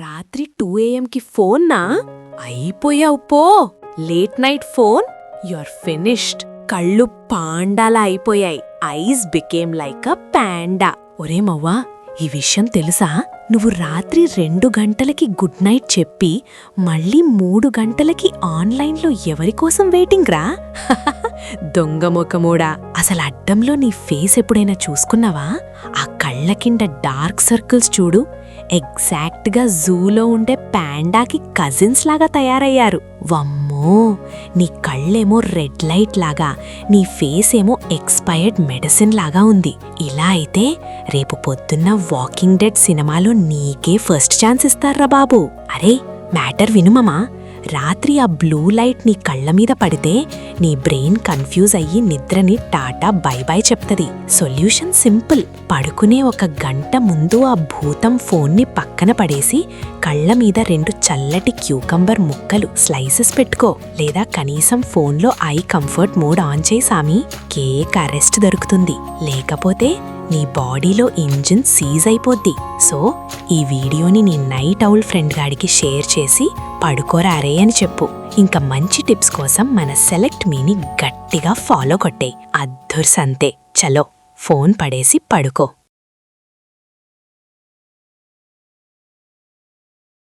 రాత్రి 2 AM ఫోన్నా? అయిపోయావు పో. Late night phone, you're finished. కళ్ళు పాండాలా అయిపోయాయి. Eyes became like a panda. ఒరే మవ్వా, ఈ విషయం తెలుసా? నువ్వు రాత్రి 2 గంటలకి గుడ్ నైట్ చెప్పి మళ్ళీ 3 గంటలకి ఆన్లైన్లో ఎవరికోసం వెయిటింగ్ రా? దొంగమొకమూడా, అసలు అడ్డంలో నీ ఫేస్ ఎప్పుడైనా చూసుకున్నావా? ఆ కళ్ళ కింద డార్క్ సర్కిల్స్ చూడు, ఎగ్జాక్ట్గా జూలో ఉండే పాండాకి కజిన్స్ లాగా తయారయ్యారు. వమ్మో, నీ కళ్ళేమో రెడ్ లైట్ లాగా, నీ ఫేస్ ఏమో ఎక్స్పైర్డ్ మెడిసిన్ లాగా ఉంది. ఇలా అయితే రేపు పొద్దున్న వాకింగ్ డెడ్ సినిమాలో నీకే ఫస్ట్ ఛాన్స్ ఇస్తారా బాబు. అరే మ్యాటర్ వినుమమా, రాత్రి ఆ బ్లూ లైట్ నీ కళ్ళ మీద పడితే నీ బ్రెయిన్ కన్ఫ్యూజ్ అయ్యి నిద్రని టాటా బై బై చెప్తది. Solution simple. పడుకునే 1 గంట ముందు ఆ భూతం ఫోన్ని పక్కన పడేసి కళ్ళ మీద 2 చల్లటి క్యూకంబర్ ముక్కలు స్లైసెస్ పెట్టుకో. లేదా కనీసం ఫోన్లో ఐ కంఫర్ట్ మోడ్ ఆన్ చేయి సామి, కేక్ అరెస్ట్ దొరుకుతుంది. లేకపోతే నీ బాడీలో ఇంజిన్ సీజ్ అయిపోద్ది. సో ఈ వీడియోని నీ నైట్ ఔల్ ఫ్రెండ్ గాడికి షేర్ చేసి పడుకోరారే అని చెప్పు. ఇంకా మంచి టిప్స్ కోసం మన సెలెక్ట్ మీని గట్టిగా ఫాలో కొట్టేయ్. అద్దుర్సంతే. చలో ఫోన్ పడేసి పడుకో.